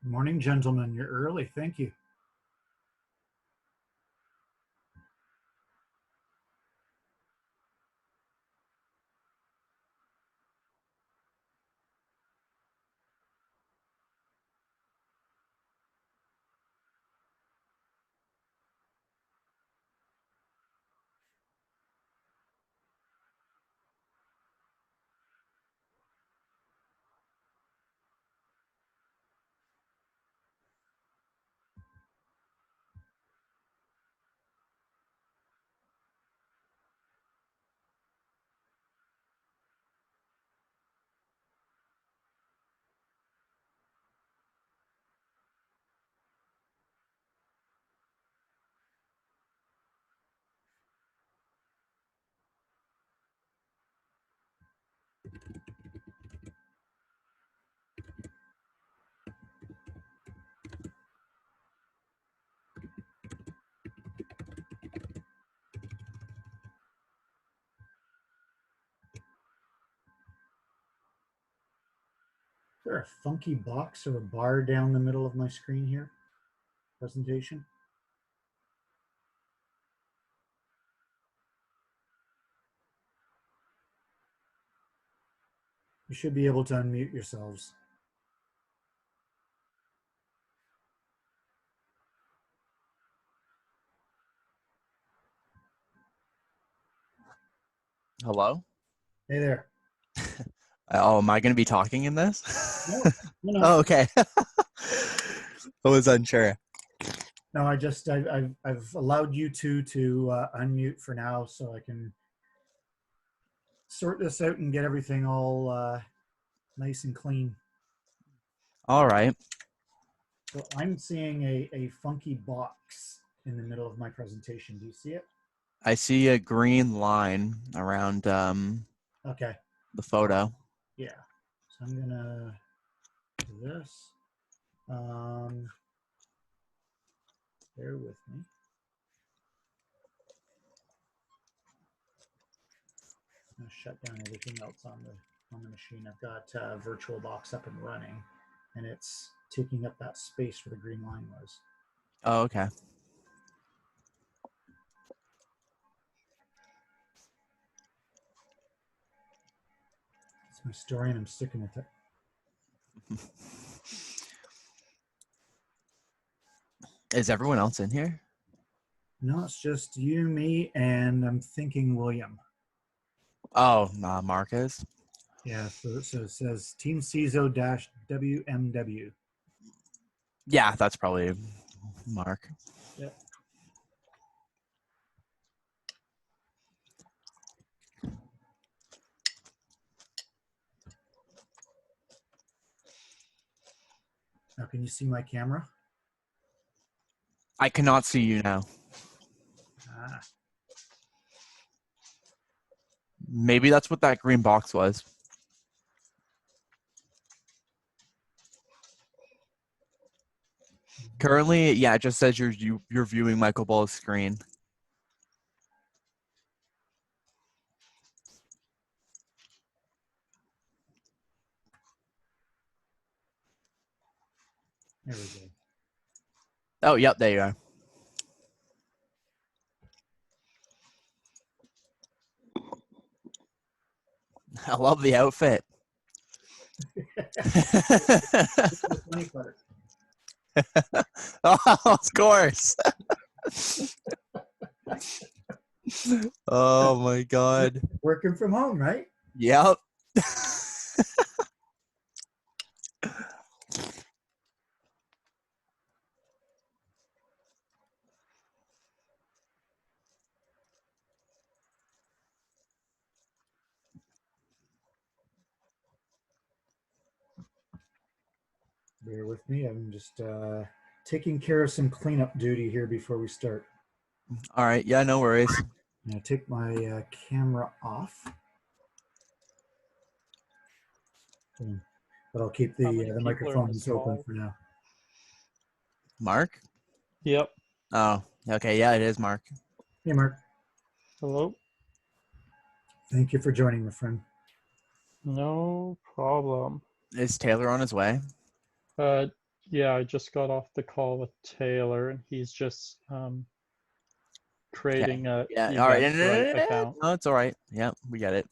Morning, gentlemen. You're early. Thank you. Is there a funky box or a bar down the middle of my screen here? Presentation. You should be able to unmute yourselves. Hello? Hey there. Oh, am I going to be talking in this? No, no. Oh, okay. I was unsure. No, I've allowed you two to unmute for now, so I can sort this out and get everything all nice and clean. All right. So I'm seeing a funky box in the middle of my presentation. Do you see it? I see a green line around Okay. the photo. Yeah. So I'm gonna do this. Bear with me. I'm gonna shut down everything else on the machine. I've got VirtualBox up and running, and it's taking up that space where the green line was. Oh, okay. It's my story, and I'm sticking with it. Is everyone else in here? No, it's just you, me, and I'm thinking William. Oh, Marcus. Yeah, so it says Team CISO-WMW. Yeah, that's probably Mark. Yep. Now, can you see my camera? I cannot see you now. Ah, Maybe that's what that green box was. Currently, yeah, it just says you're viewing Michael Ball's screen. there we go. Oh, yep, there you are. I love the outfit. The funny part. Oh, of course. Oh my God. Working from home, right? Yep. Bear with me. I'm just taking care of some cleanup duty here before we start. All right. Yeah, no worries. I'm going to take my camera off. But I'll keep the microphones open for now. Mark? Yep. Oh, okay. Yeah, it is Mark. Hey, Mark. Hello. Thank you for joining, my friend. No problem. Is Taylor on his way? Yeah, I just got off the call with Taylor, and he's just creating a Yeah. All right. Eventbrite account. No, it's all right. Yeah, we get it.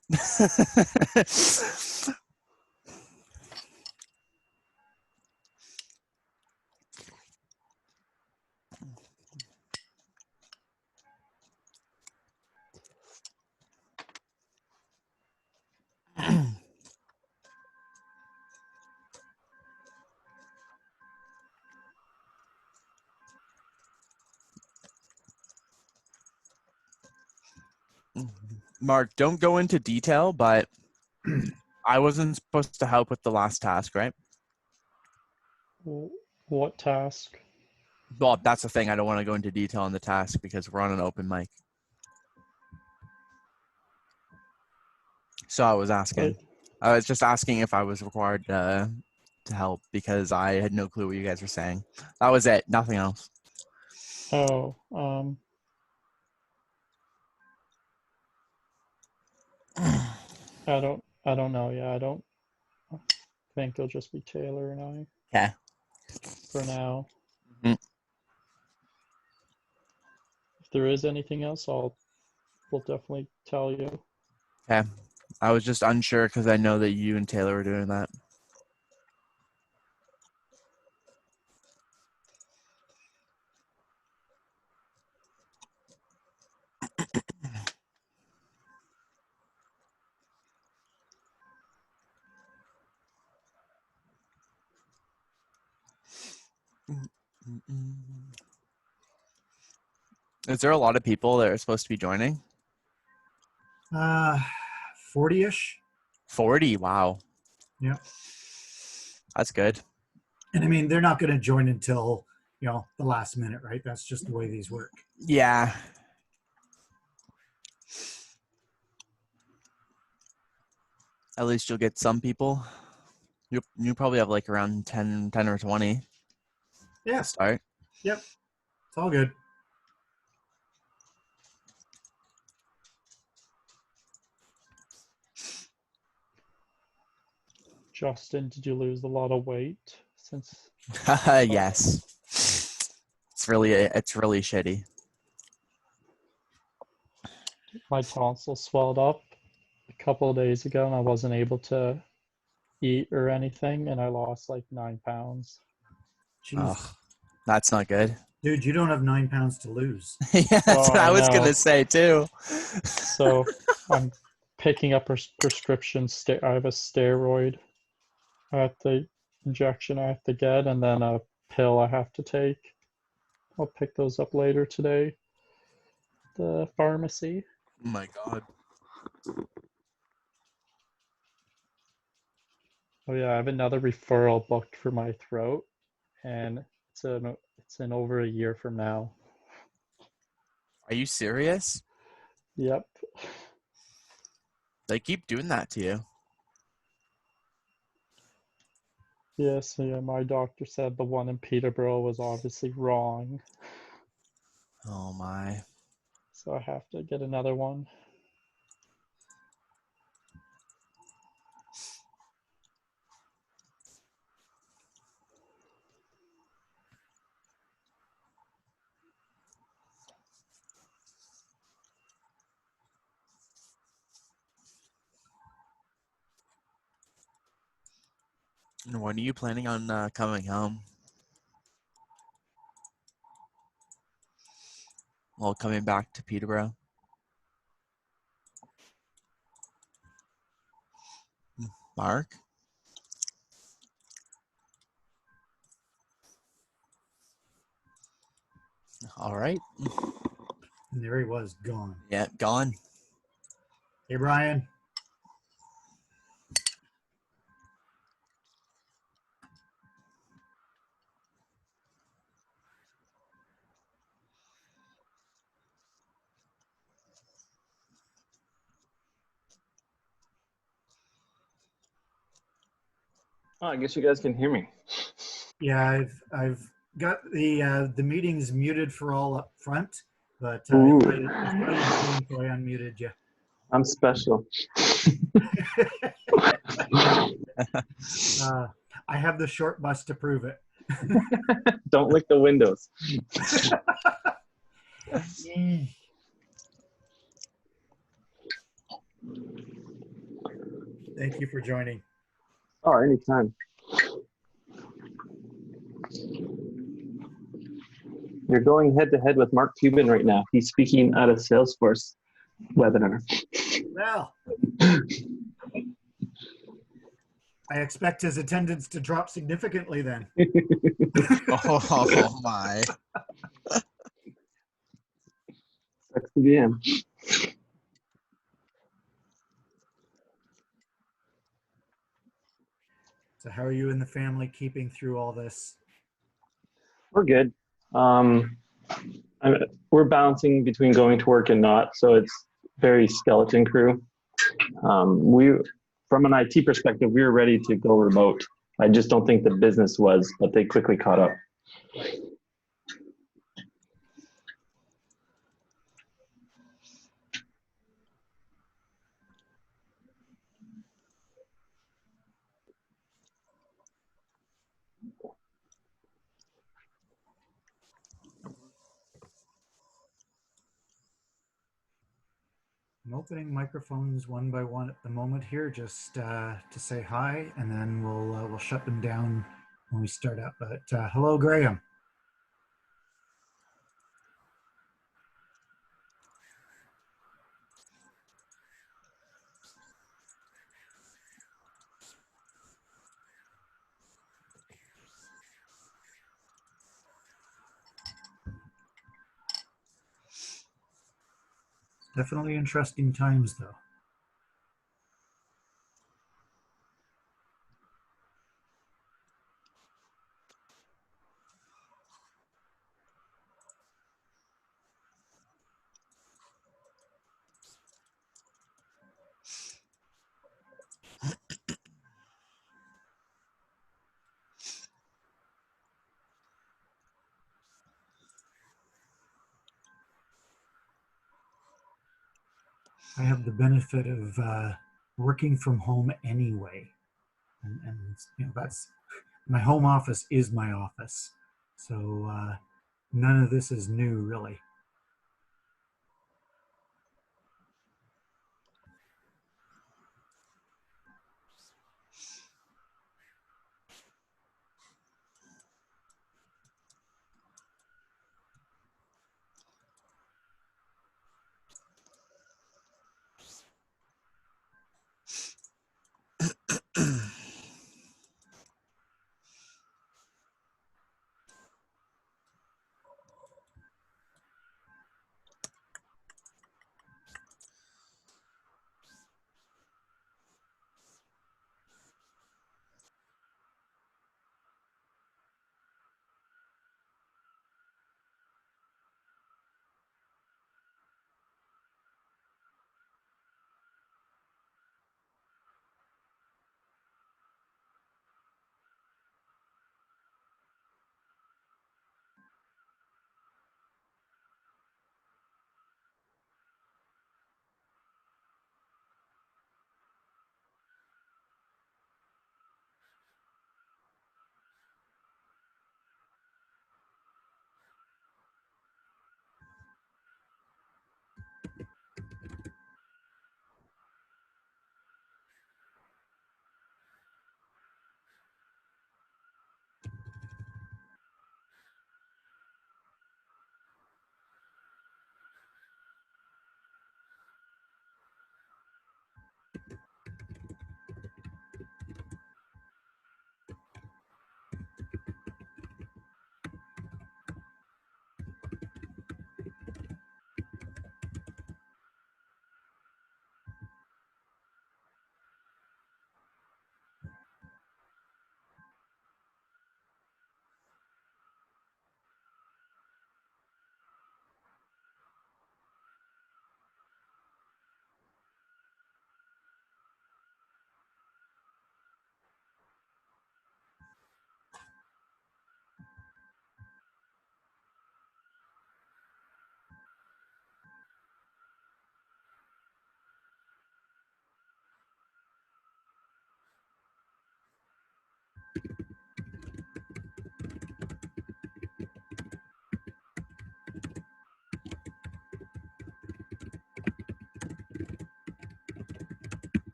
Mark, don't go into detail, but I wasn't supposed to help with the last task, right? What task? Well, that's the thing. I don't want to go into detail on the task because we're on an open mic. So I was asking. I was just asking if I was required to help because I had no clue what you guys were saying. That was it. Nothing else. Oh, I don't know. Yeah, I don't think it'll just be Taylor and I Okay. for now. Mhm. If there is anything else, we'll definitely tell you. Okay. I was just unsure because I know that you and Taylor were doing that. Is there a lot of people that are supposed to be joining? 40-ish. 40. Wow. Yeah. That's good. And I mean, they're not going to join until, the last minute, right? That's just the way these work. Yeah. At least you'll get some people. You probably have like around 10 or 20 Yeah. to start. Yep. It's all good. Justin, did you lose a lot of weight since? Yes. It's really shitty. My tonsil swelled up a couple of days ago, and I wasn't able to eat or anything, and I lost like 9 pounds. Jeez. Ugh, that's not good. Dude, you don't have 9 pounds to lose. Yeah, that's what I was know. gonna say too. So I'm picking up prescription. I have a steroid at the injection I have to get, and then a pill I have to take. I'll pick those up later today. The pharmacy. Oh my god. Oh yeah, I have another referral booked for my throat, and it's in over a year from now. Are you serious? Yep. They keep doing that to you. Yes, yeah, my doctor said the one in Peterborough was obviously wrong, Oh my. so I have to get another one. And when are you planning on coming home? Well, coming back to Peterborough. Mark? All right. And there he was, gone. Yeah, gone. Hey, Brian. Oh, I guess you guys can hear me. Yeah, I've got the meetings muted for all up front, but Ooh. so I unmuted you. I'm special. I have the short bus to prove it. Don't lick the windows. Thank you for joining. Oh, anytime. You're going head to head with Mark Cuban right now. He's speaking at a Salesforce webinar. Well, I expect his attendance to drop significantly then. Oh my. Sucks to be him. So how are you and the family keeping through all this? We're good. We're balancing between going to work and not, so it's very skeleton crew. From an IT perspective, we were ready to go remote. I just don't think the business was, but they quickly caught up. I'm opening microphones one by one at the moment here, just to say hi, and then we'll shut them down when we start up. But hello, Graham. Definitely interesting times, though. I have the benefit of working from home anyway, and that's my home office is my office, so none of this is new, really.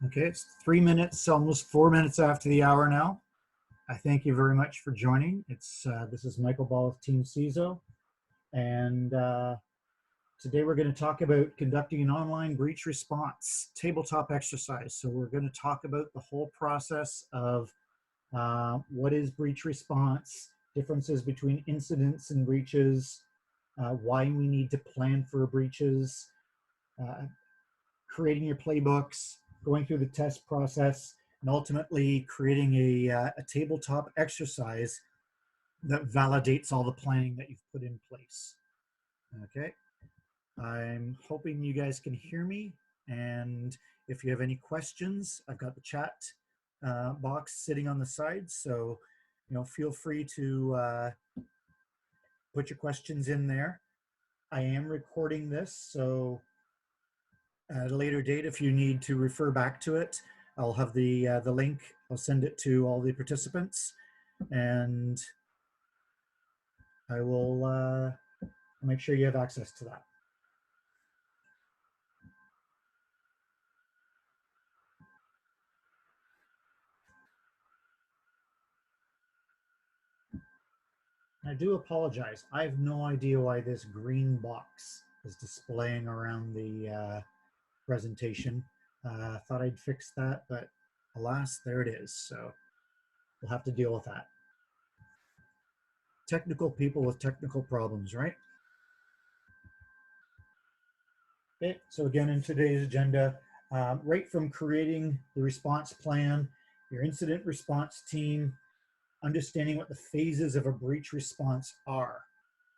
Okay, it's 3 minutes, almost 4 minutes after the hour now. I thank you very much for joining. This is Michael Ball with Team CISO, and today we're going to talk about conducting an online breach response tabletop exercise. So we're going to talk about the whole process of what is breach response, differences between incidents and breaches, why we need to plan for breaches, creating your playbooks, going through the test process, and ultimately creating a tabletop exercise that validates all the planning that you've put in place. Okay, I'm hoping you guys can hear me, and if you have any questions, I've got the chat box sitting on the side, so feel free to put your questions in there. I am recording this, so at a later date, if you need to refer back to it, I'll have the link. I'll send it to all the participants, and I will make sure you have access to that. I do apologize. I have no idea why this green box is displaying around the presentation. Thought I'd fix that, but alas, there it is. So we'll have to deal with that. Technical people with technical problems, right? Okay, so again, in today's agenda, right from creating the response plan, your incident response team, understanding what the phases of a breach response are.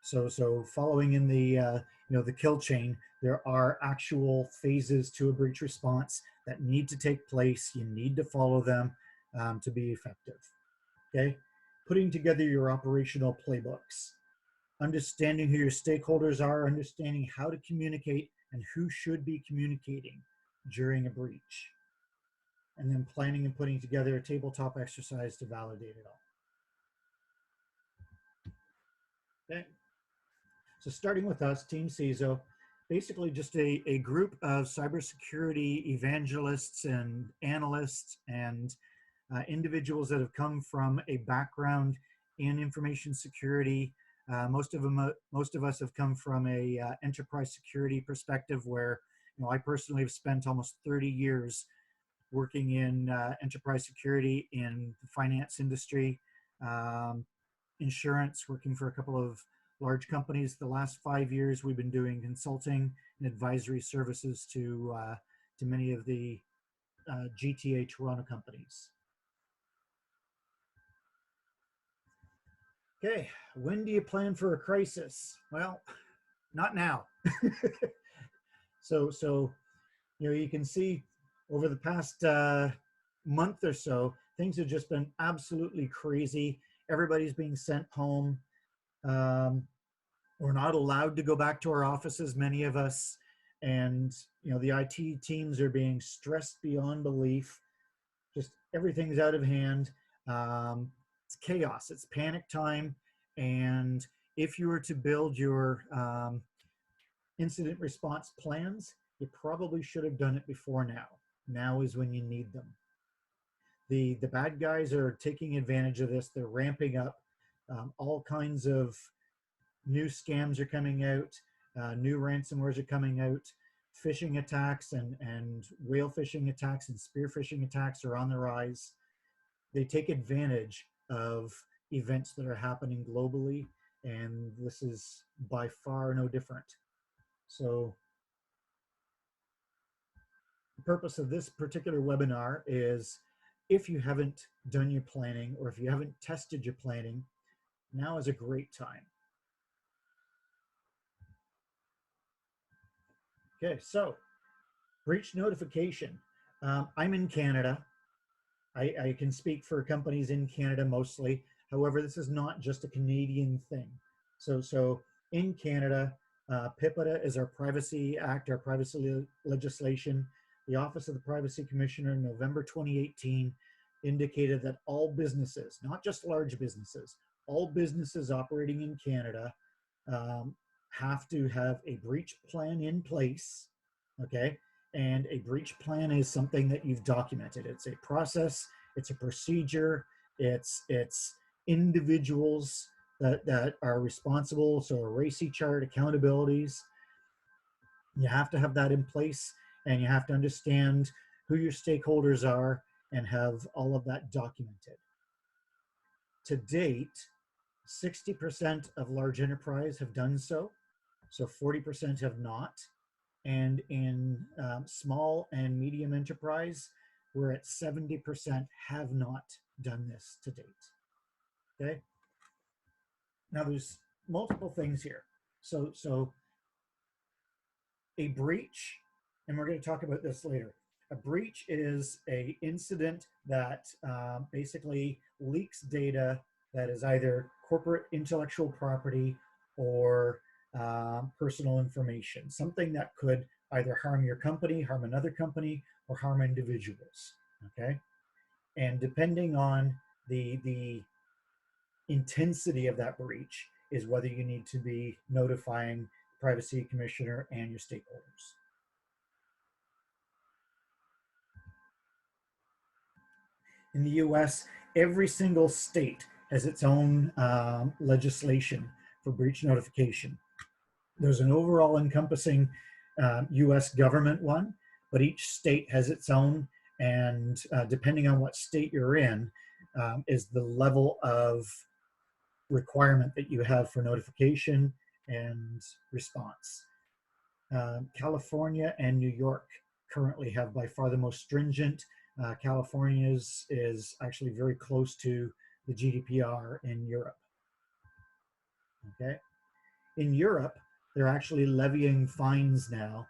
So following in the the kill chain, there are actual phases to a breach response that need to take place. You need to follow them to be effective. Okay, putting together your operational playbooks, understanding who your stakeholders are, understanding how to communicate and who should be communicating during a breach, and then planning and putting together a tabletop exercise to validate it all. Okay. So starting with us, Team CISO, basically just a group of cybersecurity evangelists and analysts and individuals that have come from a background in information security. Most of us have come from a enterprise security perspective, where I personally have spent almost 30 years working in enterprise security in the finance industry, insurance, working for a couple of large companies. The last 5 years, we've been doing consulting and advisory services to many of the GTA Toronto companies. Okay, when do you plan for a crisis? Well, not now. So you can see over the past month or so, things have just been absolutely crazy. Everybody's being sent home. We're not allowed to go back to our offices, many of us, and the IT teams are being stressed beyond belief. Just everything's out of hand. It's chaos. It's panic time. And if you were to build your incident response plans, you probably should have done it before now. Now is when you need them. The bad guys are taking advantage of this. They're ramping up. All kinds of new scams are coming out. New ransomwares are coming out. Phishing attacks and whale phishing attacks and spear phishing attacks are on the rise. They take advantage of events that are happening globally, and this is by far no different. So the purpose of this particular webinar is, if you haven't done your planning or if you haven't tested your planning, now is a great time. Okay, so breach notification. I'm in Canada. I can speak for companies in Canada mostly. However, this is not just a Canadian thing. So in Canada, PIPEDA is our Privacy Act, our privacy legislation. The Office of the Privacy Commissioner in November 2018 indicated that all businesses, not just large businesses, all businesses operating in Canada have to have a breach plan in place, okay? And a breach plan is something that you've documented. It's a process, it's a procedure, it's individuals that are responsible. So a RACI chart, accountabilities. You have to have that in place, and you have to understand who your stakeholders are and have all of that documented. To date, 60% of large enterprise have done so. So 40% have not. And in small and medium enterprise, we're at 70% have not done this to date. Okay. Now there's multiple things here. So a breach, and we're going to talk about this later. A breach is a incident that basically leaks data that is either corporate intellectual property or personal information, something that could either harm your company, harm another company, or harm individuals. Okay, and depending on the intensity of that breach is whether you need to be notifying the privacy commissioner and your stakeholders. In the US, every single state has its own legislation for breach notification. There's an overall encompassing US government one, but each state has its own, and depending on what state you're in, is the level of requirement that you have for notification and response. California and New York currently have by far the most stringent. California's is actually very close to the GDPR in Europe. Okay, in Europe, they're actually levying fines now.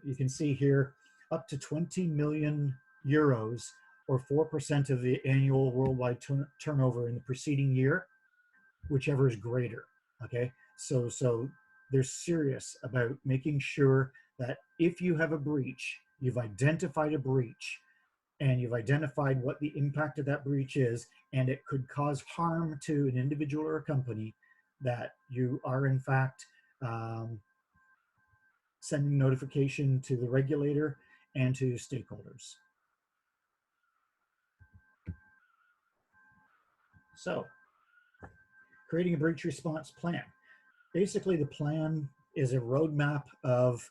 You can see here up to 20 million euros, or 4% of the annual worldwide turnover in the preceding year, whichever is greater. Okay, so they're serious about making sure that if you have a breach, you've identified a breach, and you've identified what the impact of that breach is, and it could cause harm to an individual or a company, that you are in fact sending notification to the regulator and to stakeholders. So, creating a breach response plan. Basically, the plan is a roadmap of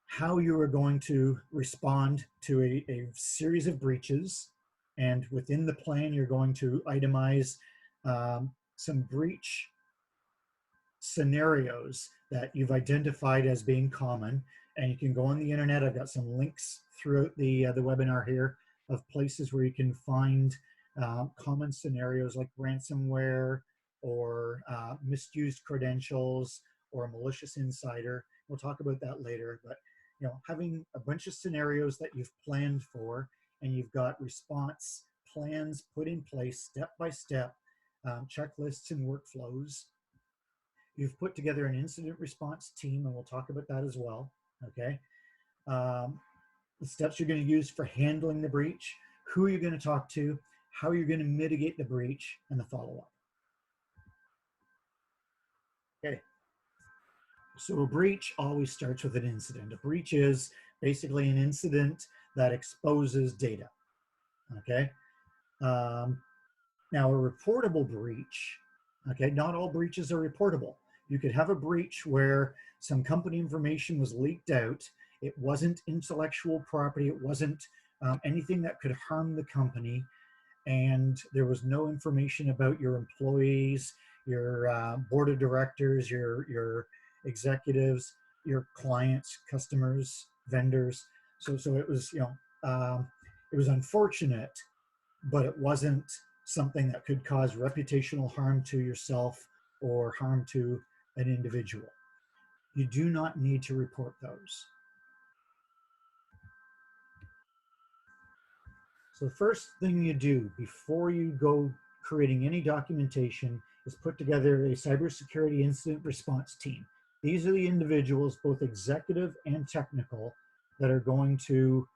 how you are going to respond to a series of breaches. And within the plan, you're going to itemize some breach scenarios that you've identified as being common. And you can go on the internet. I've got some links throughout the webinar here of places where you can find common scenarios like ransomware or misused credentials or a malicious insider. We'll talk about that later, but having a bunch of scenarios that you've planned for, and you've got response plans put in place step by step, checklists and workflows. You've put together an incident response team, and we'll talk about that as well. Okay, the steps you're going to use for handling the breach, who you're going to talk to, how you're going to mitigate the breach, and the follow-up. Okay. So a breach always starts with an incident. A breach is basically an incident that exposes data. Okay. Now a reportable breach. Okay. Not all breaches are reportable. You could have a breach where some company information was leaked out. It wasn't intellectual property. It wasn't anything that could harm the company. And there was no information about your employees, your board of directors, your executives, your clients, customers, vendors. So it was, it was unfortunate, but it wasn't something that could cause reputational harm to yourself or harm to an individual. You do not need to report those. So the first thing you do before you go creating any documentation is put together a cybersecurity incident response team. These are the individuals, both executive and technical, that are going to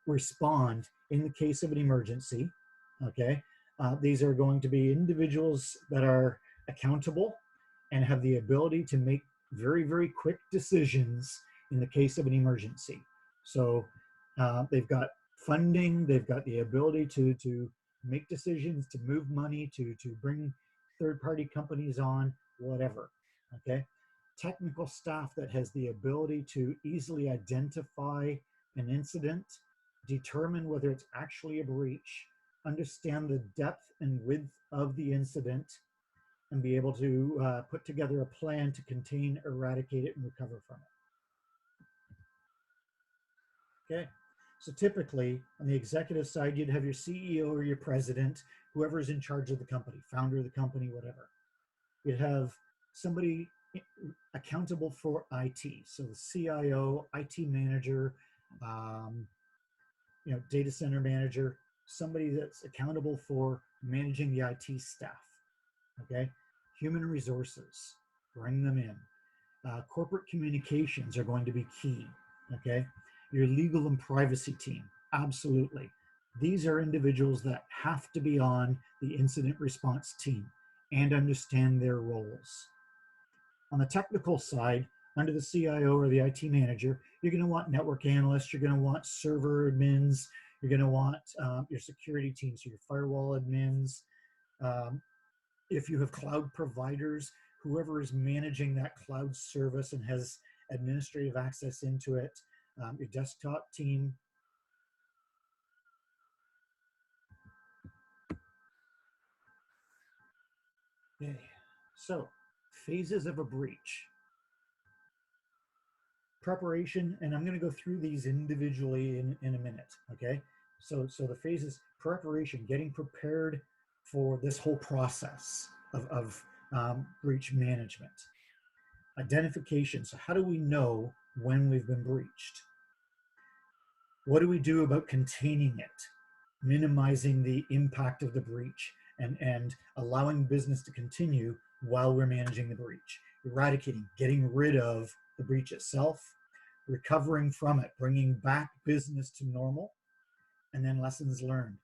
respond in the case of an emergency. Okay, these are going to be individuals that are accountable and have the ability to make very, very quick decisions in the case of an emergency. So they've got funding, they've got the ability to make decisions, to move money, to bring third-party companies on, whatever. Okay, technical staff that has the ability to easily identify an incident, determine whether it's actually a breach, understand the depth and width of the incident, and be able to put together a plan to contain, eradicate it, and recover from it. Okay, so typically on the executive side, you'd have your CEO or your president, whoever's in charge of the company, founder of the company, whatever. You'd have somebody accountable for IT, so the CIO, IT manager, data center manager, somebody that's accountable for managing the IT staff. Okay, human resources, bring them in. Corporate communications are going to be key. Okay, your legal and privacy team, absolutely. These are individuals that have to be on the incident response team and understand their roles. On the technical side, under the CIO or the IT manager, you're going to want network analysts, you're going to want server admins, you're going to want your security team, so your firewall admins. If you have cloud providers, whoever is managing that cloud service and has administrative access into it, your desktop team. Okay, so phases of a breach. Preparation, and I'm going to go through these individually in a minute, okay? So the phases: preparation, getting prepared for this whole process of breach management. Identification, so how do we know when we've been breached? What do we do about containing it, minimizing the impact of the breach, and allowing business to continue while we're managing the breach? Eradicating, getting rid of the breach itself, recovering from it, bringing back business to normal, and then lessons learned.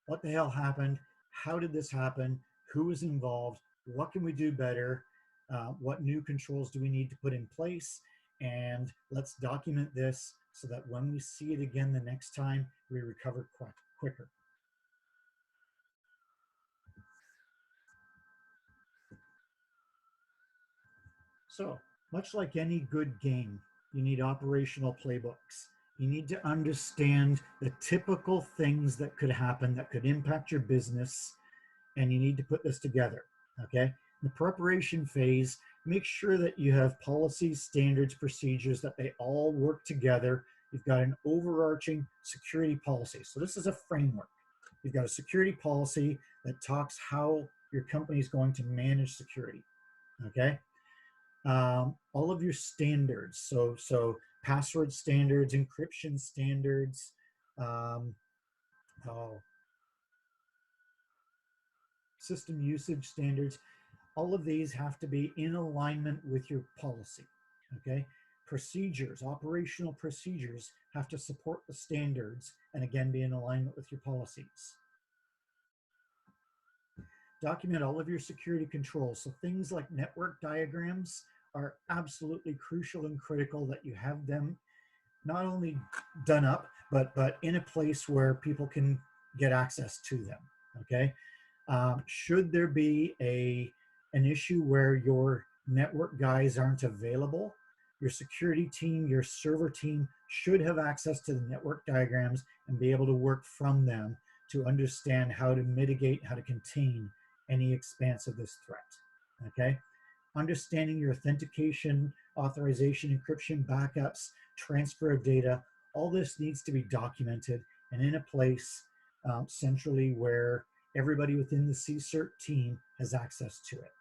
What the hell happened? How did this happen? Who was involved? What can we do better? What new controls do we need to put in place? And let's document this so that when we see it again the next time, we recover quicker. So, much like any good game, you need operational playbooks. You need to understand the typical things that could happen that could impact your business, and you need to put this together, okay? In the preparation phase, make sure that you have policies, standards, procedures, that they all work together. You've got an overarching security policy. So this is a framework. You've got a security policy that talks how your company is going to manage security, okay? All of your standards, so password standards, encryption standards, system usage standards, all of these have to be in alignment with your policy, okay? Procedures, operational procedures have to support the standards and again be in alignment with your policies. Document all of your security controls. So things like network diagrams are absolutely crucial and critical that you have them not only done up, but in a place where people can get access to them, okay? Should there be an issue where your network guys aren't available, your security team, your server team should have access to the network diagrams and be able to work from them to understand how to mitigate, how to contain any expanse of this threat, okay? Understanding your authentication, authorization, encryption, backups, transfer of data, all this needs to be documented and in a place centrally where everybody within the CSIRT team has access to it.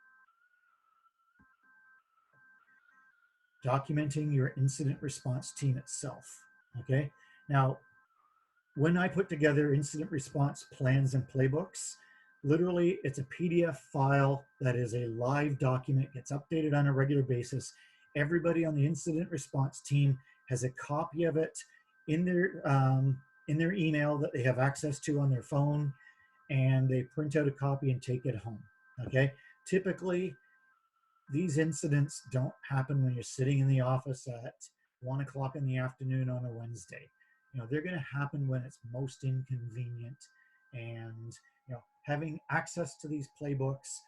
Documenting your incident response team itself, okay? Now, when I put together incident response plans and playbooks, literally it's a PDF file that is a live document, gets updated on a regular basis. Everybody on the incident response team has a copy of it in their email that they have access to on their phone, and they print out a copy and take it home, okay? Typically, these incidents don't happen when you're sitting in the office at 1 o'clock in the afternoon on a Wednesday. They're going to happen when it's most inconvenient, and having access to these playbooks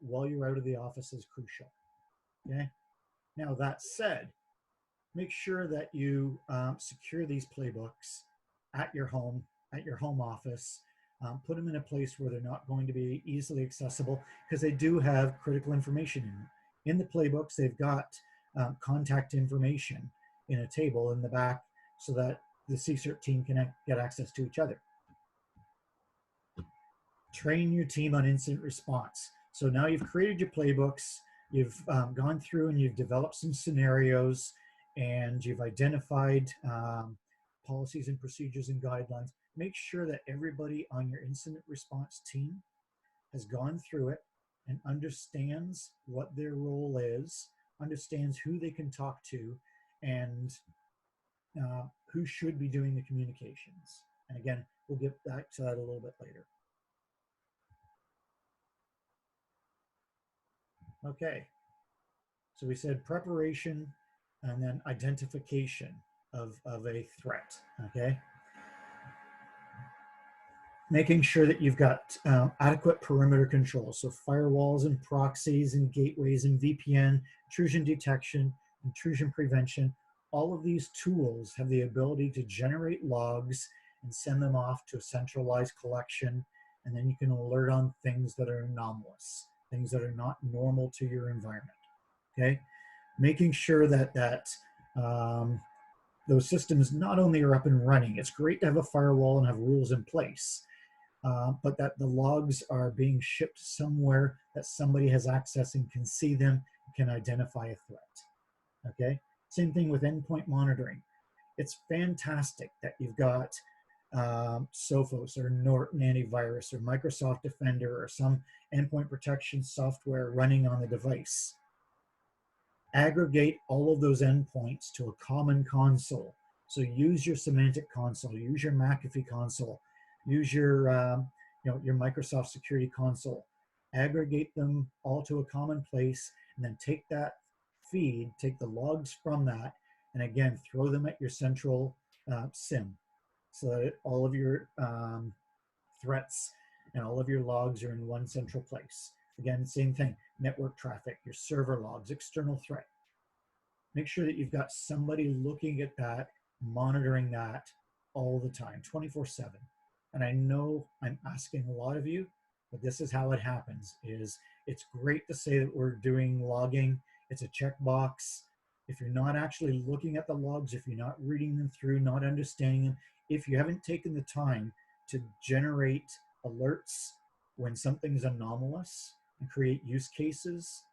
while you're out of the office is crucial. Okay. Now that said, make sure that you secure these playbooks at your home office. Put them in a place where they're not going to be easily accessible, because they do have critical information in them. In the playbooks, they've got contact information in a table in the back so that the CSERT team can get access to each other. Train your team on incident response. So now you've created your playbooks, you've gone through and you've developed some scenarios, and you've identified policies and procedures and guidelines. Make sure that everybody on your incident response team has gone through it and understands what their role is, understands who they can talk to, and who should be doing the communications. And again, we'll get back to that a little bit later. Okay, so we said preparation and then identification of a threat, okay? Making sure that you've got adequate perimeter control, so firewalls and proxies and gateways and VPN, intrusion detection, intrusion prevention. All of these tools have the ability to generate logs and send them off to a centralized collection, and then you can alert on things that are anomalous, things that are not normal to your environment, okay? Making sure that those systems not only are up and running, it's great to have a firewall and have rules in place, but that the logs are being shipped somewhere that somebody has access and can see them and can identify a threat, okay? Same thing with endpoint monitoring. It's fantastic that you've got Sophos or Norton Antivirus or Microsoft Defender or some endpoint protection software running on the device. Aggregate all of those endpoints to a common console. So use your Semantic console, use your McAfee console, use your your Microsoft Security Console. Aggregate them all to a common place, and then take that feed, take the logs from that, and again, throw them at your central SIM, so that all of your threats and all of your logs are in one central place. Again, same thing, network traffic, your server logs, external threat. Make sure that you've got somebody looking at that, monitoring that all the time, 24/7. And I know I'm asking a lot of you, but this is how it happens. It's great to say that we're doing logging. It's a checkbox. If you're not actually looking at the logs, if you're not reading them through, not understanding them, if you haven't taken the time to generate alerts when something's anomalous and create use cases,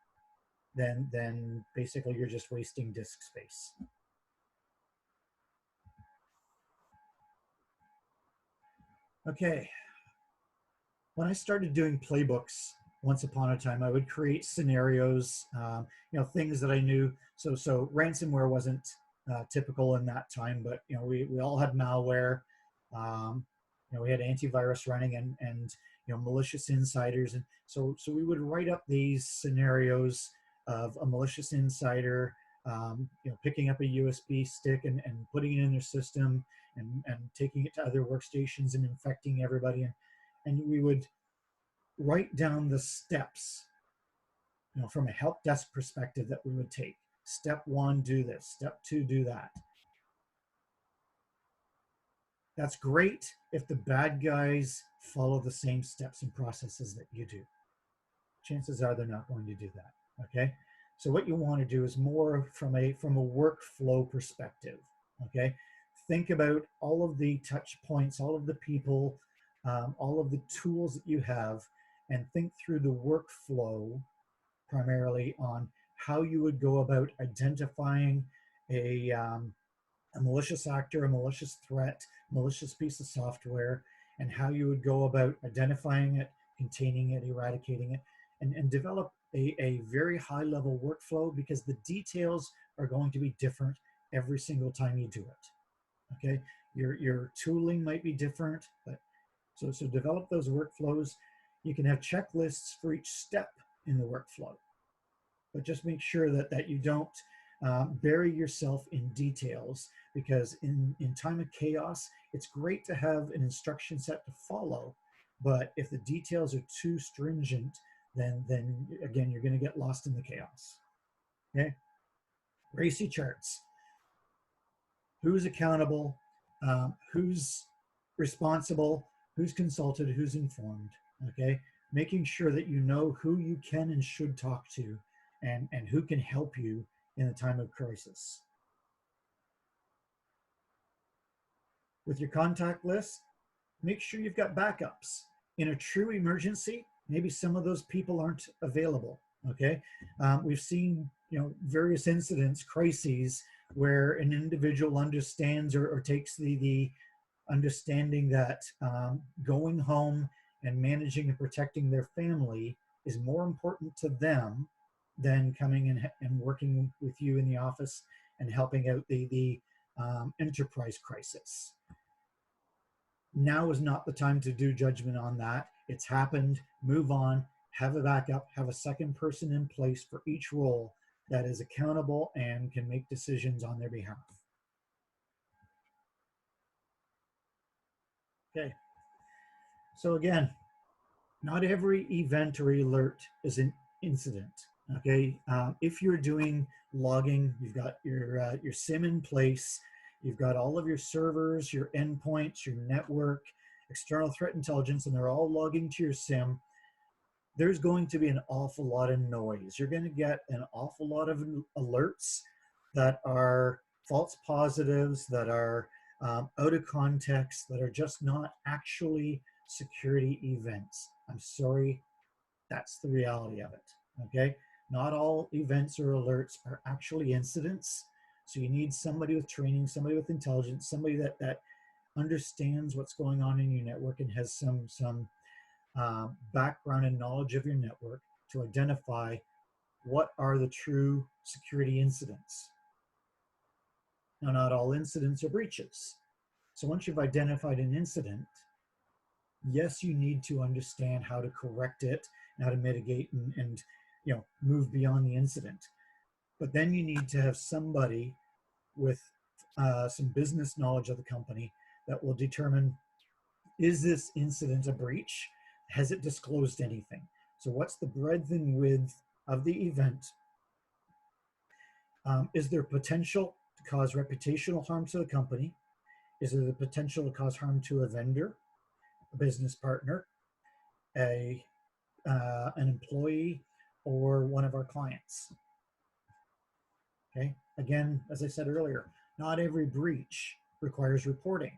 then basically you're just wasting disk space. Okay. When I started doing playbooks once upon a time, I would create scenarios, things that I knew. So ransomware wasn't typical in that time, but we all had malware. We had antivirus running and malicious insiders, and so we would write up these scenarios of a malicious insider, picking up a USB stick and putting it in their system and taking it to other workstations and infecting everybody. And we would write down the steps, from a help desk perspective that we would take. Step 1, do this. Step 2, do that. That's great if the bad guys follow the same steps and processes that you do. Chances are they're not going to do that, okay? So what you want to do is more from a workflow perspective, okay? Think about all of the touch points, all of the people, all of the tools that you have, and think through the workflow primarily on how you would go about identifying a malicious actor, a malicious threat, malicious piece of software, and how you would go about identifying it, containing it, eradicating it, and develop a very high level workflow, because the details are going to be different every single time you do it, okay? Your tooling might be different, but so develop those workflows. You can have checklists for each step in the workflow, but just make sure that you don't Bury yourself in details, because in time of chaos, it's great to have an instruction set to follow, but if the details are too stringent, then again, you're going to get lost in the chaos. Okay? RACI charts. Who's accountable? Who's responsible? Who's consulted? Who's informed? Okay? Making sure that you know who you can and should talk to, and who can help you in a time of crisis. With your contact list, make sure you've got backups. In a true emergency, maybe some of those people aren't available. Okay, we've seen various incidents, crises, where an individual understands or takes the understanding that going home and managing and protecting their family is more important to them than coming and working with you in the office and helping out the enterprise crisis. Now is not the time to do judgment on that. It's happened. Move on. Have a backup. Have a second person in place for each role that is accountable and can make decisions on their behalf. Okay. So again, not every event or alert is an incident. Okay. If you're doing logging, you've got your SIM in place. You've got all of your servers, your endpoints, your network, external threat intelligence, and they're all logging to your SIM. There's going to be an awful lot of noise. You're going to get an awful lot of alerts that are false positives, that are out of context, that are just not actually security events. I'm sorry, that's the reality of it. Okay, not all events or alerts are actually incidents. So you need somebody with training, somebody with intelligence, somebody that understands what's going on in your network and has some background and knowledge of your network to identify what are the true security incidents. Now, not all incidents are breaches. So once you've identified an incident, yes, you need to understand how to correct it and how to mitigate and move beyond the incident. But then you need to have somebody with some business knowledge of the company that will determine, is this incident a breach? Has it disclosed anything? So what's the breadth and width of the event? Is there potential to cause reputational harm to the company? Is there the potential to cause harm to a vendor, a business partner, an employee, or one of our clients? Okay. Again, as I said earlier, not every breach requires reporting.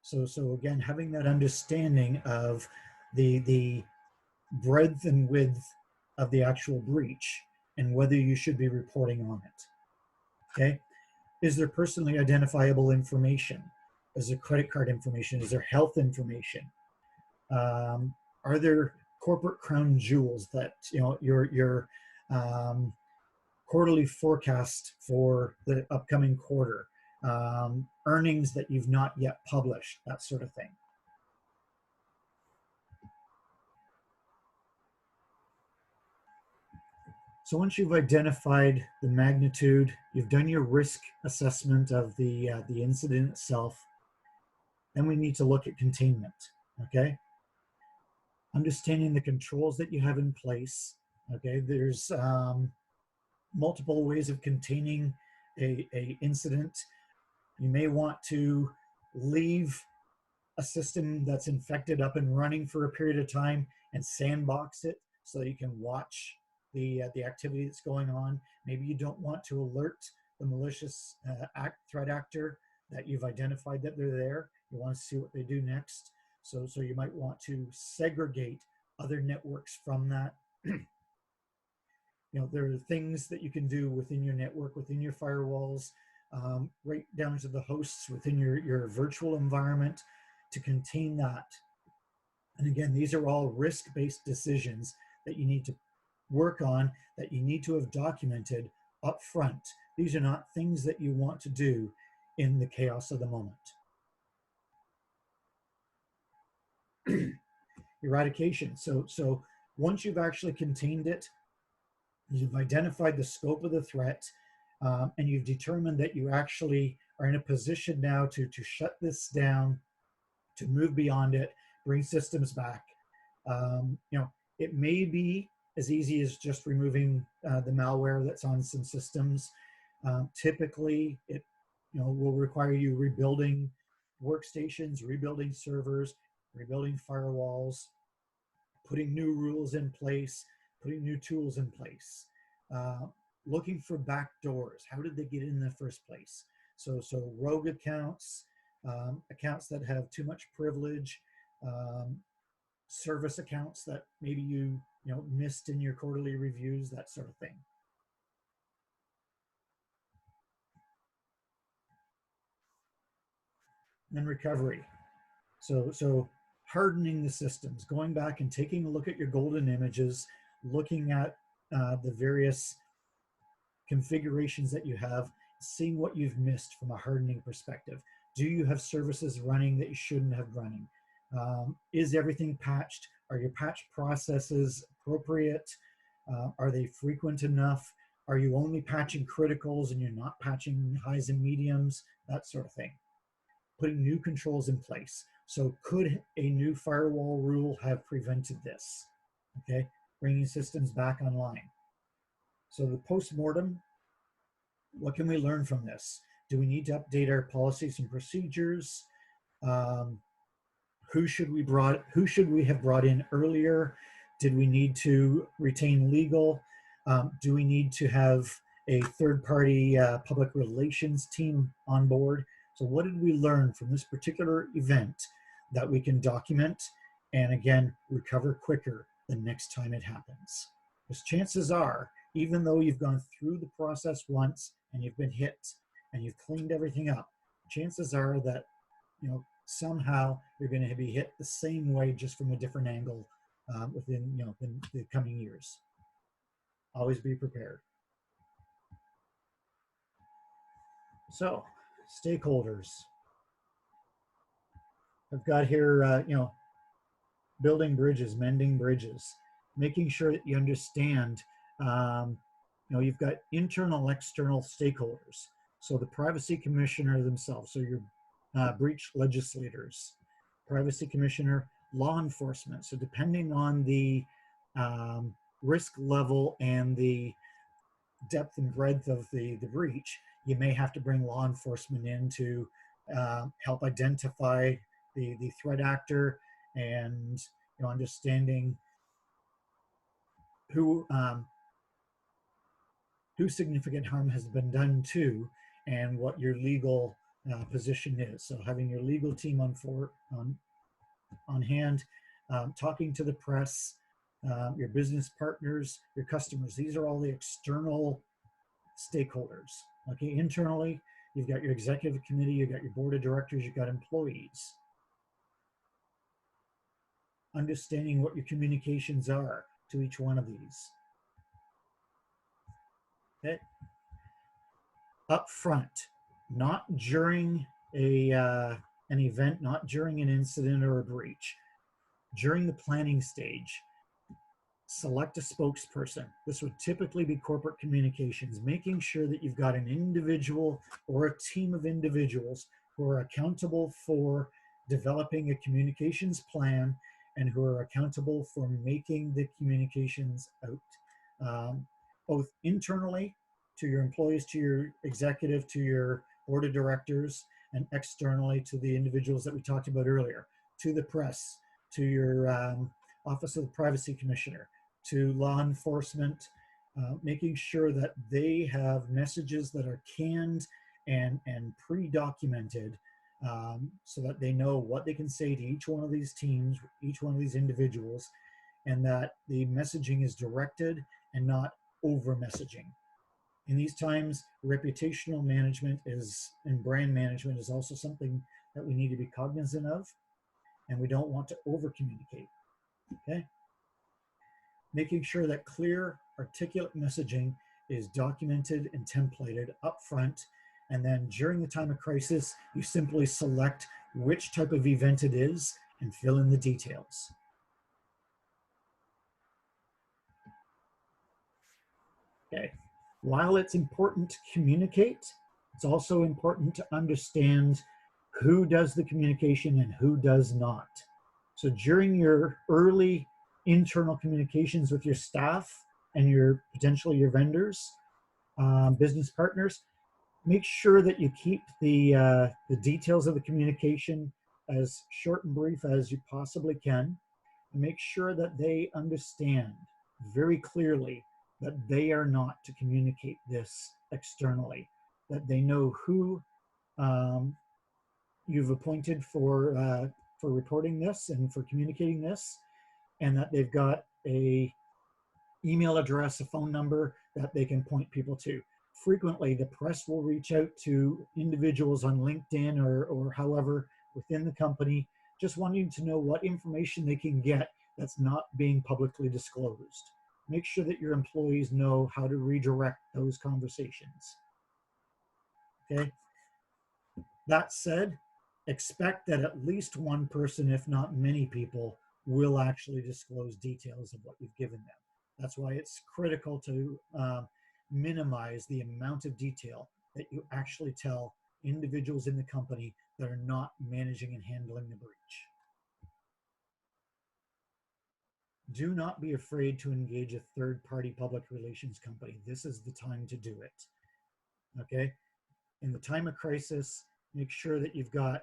So again, having that understanding of the breadth and width of the actual breach and whether you should be reporting on it. Okay. Is there personally identifiable information? Is there credit card information? Is there health information? Are there corporate crown jewels that your quarterly forecast for the upcoming quarter, earnings that you've not yet published, that sort of thing. So once you've identified the magnitude, you've done your risk assessment of the incident itself, then we need to look at containment, okay? Understanding the controls that you have in place, okay? There's multiple ways of containing a incident. You may want to leave a system that's infected up and running for a period of time and sandbox it so you can watch the activity that's going on. Maybe you don't want to alert the malicious threat actor that you've identified that they're there. You want to see what they do next. So you might want to segregate other networks from that. There are things that you can do within your network, within your firewalls, right down to the hosts within your virtual environment to contain that. And again, these are all risk-based decisions that you need to work on, that you need to have documented up front. These are not things that you want to do in the chaos of the moment. Eradication. So once you've actually contained it, you've identified the scope of the threat, and you've determined that you actually are in a position now to shut this down, to move beyond it, bring systems back. You know, it may be as easy as just removing the malware that's on some systems. Typically, it will require you rebuilding workstations, rebuilding servers, rebuilding firewalls, putting new rules in place, putting new tools in place, looking for back doors. How did they get in the first place? So rogue accounts, accounts that have too much privilege, service accounts that maybe you missed in your quarterly reviews, that sort of thing. And recovery. So hardening the systems, going back and taking a look at your golden images, looking at the various configurations that you have, seeing what you've missed from a hardening perspective. Do you have services running that you shouldn't have running? Is everything patched? Are your patch processes appropriate? Are they frequent enough? Are you only patching criticals and you're not patching highs and mediums? That sort of thing. Putting new controls in place. So could a new firewall rule have prevented this? Okay, bringing systems back online. So the post-mortem, what can we learn from this? Do we need to update our policies and procedures? Who should we have brought in earlier? Did we need to retain legal? Do we need to have a third-party public relations team on board? So what did we learn from this particular event that we can document and again recover quicker the next time it happens? Because chances are, even though you've gone through the process once and you've been hit and you've cleaned everything up, chances are that somehow you're going to be hit the same way, just from a different angle within the coming years. Always be prepared. So, stakeholders. I've got here, building bridges, mending bridges, making sure that you understand. You've got internal, external stakeholders. So the privacy commissioner themselves. So your breach legislators, privacy commissioner, law enforcement. So depending on the risk level and the depth and breadth of the breach, you may have to bring law enforcement in to help identify the threat actor and understanding who significant harm has been done to and what your legal position is. So having your legal team on hand, talking to the press, your business partners, your customers. These are all the external stakeholders. Okay, internally, you've got your executive committee, you've got your board of directors, you've got employees. Understanding what your communications are to each one of these. Okay. Up front, not during an event, not during an incident or a breach. During the planning stage, select a spokesperson. This would typically be corporate communications, making sure that you've got an individual or a team of individuals who are accountable for developing a communications plan and who are accountable for making the communications out, both internally to your employees, to your executive, to your board of directors, and externally to the individuals that we talked about earlier, to the press, to your Office of the Privacy Commissioner, to law enforcement, making sure that they have messages that are canned and pre-documented, so that they know what they can say to each one of these teams, each one of these individuals, and that the messaging is directed and not over messaging. In these times, reputational management and brand management is also something that we need to be cognizant of, and we don't want to over communicate. Okay? Making sure that clear, articulate messaging is documented and templated up front, and then during the time of crisis, you simply select which type of event it is and fill in the details. Okay. While it's important to communicate, it's also important to understand who does the communication and who does not. So during your early internal communications with your staff and your potentially your vendors, business partners, make sure that you keep the details of the communication as short and brief as you possibly can, and make sure that they understand very clearly that they are not to communicate this externally, that they know who um, you've appointed for reporting this and for communicating this, and that they've got a email address, a phone number that they can point people to. Frequently, the press will reach out to individuals on LinkedIn or however within the company, just wanting to know what information they can get that's not being publicly disclosed. Make sure that your employees know how to redirect those conversations. Okay. That said, expect that at least one person, if not many people, will actually disclose details of what you've given them. That's why it's critical to minimize the amount of detail that you actually tell individuals in the company that are not managing and handling the breach. Do not be afraid to engage a third-party public relations company. This is the time to do it. Okay? In the time of crisis, make sure that you've got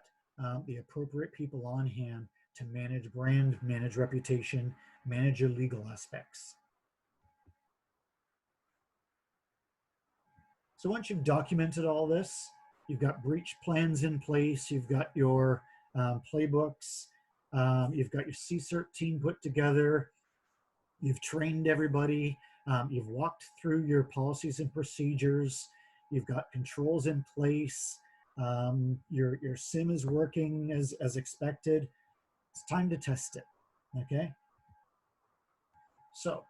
the appropriate people on hand to manage brand, manage reputation, manage your legal aspects. So once you've documented all this, you've got breach plans in place, you've got your playbooks, you've got your CSERT team put together, you've trained everybody, you've walked through your policies and procedures, you've got controls in place, your SIM is working as expected. It's time to test it, okay? So,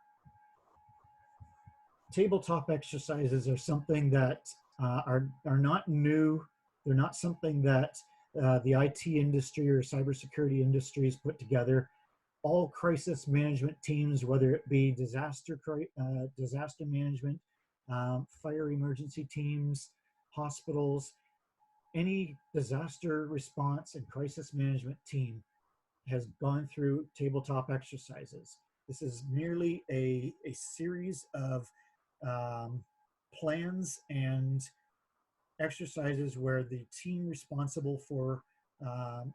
tabletop exercises are something that are not new. They're not something that the IT industry or cybersecurity industries put together. All crisis management teams, whether it be disaster management, fire emergency teams, hospitals, any disaster response and crisis management team has gone through tabletop exercises. This is merely a series of plans and exercises where the team responsible for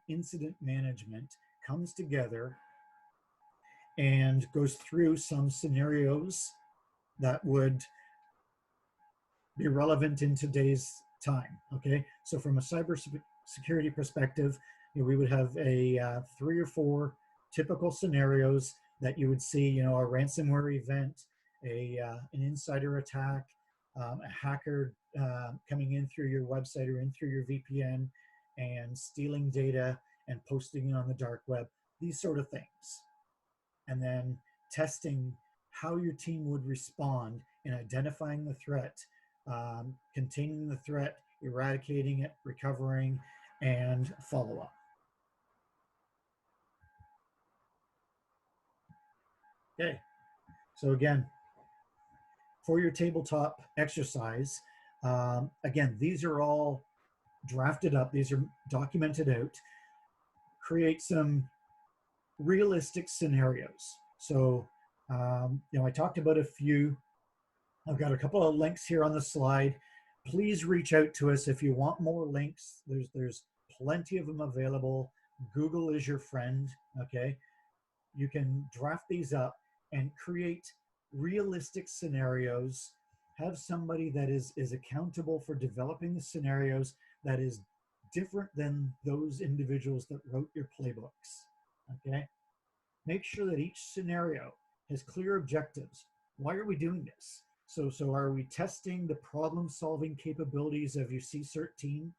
incident management comes together and goes through some scenarios that would be relevant in today's time. Okay, so from a cybersecurity perspective, we would have a 3 or 4 typical scenarios that you would see. A ransomware event, an insider attack, a hacker coming in through your website or in through your VPN and stealing data and posting it on the dark web. These sort of things, and then testing how your team would respond in identifying the threat, containing the threat, eradicating it, recovering, and follow-up. Okay, so again, for your tabletop exercise, again, these are all drafted up, these are documented out. Create some realistic scenarios. So, I talked about a few. I've got a couple of links here on the slide. Please reach out to us if you want more links. There's plenty of them available. Google is your friend, okay? You can draft these up and create realistic scenarios. Have somebody that is accountable for developing the scenarios that is different than those individuals that wrote your playbooks, okay? Make sure that each scenario has clear objectives. Why are we doing this? So are we testing the problem-solving capabilities of your CSERT team?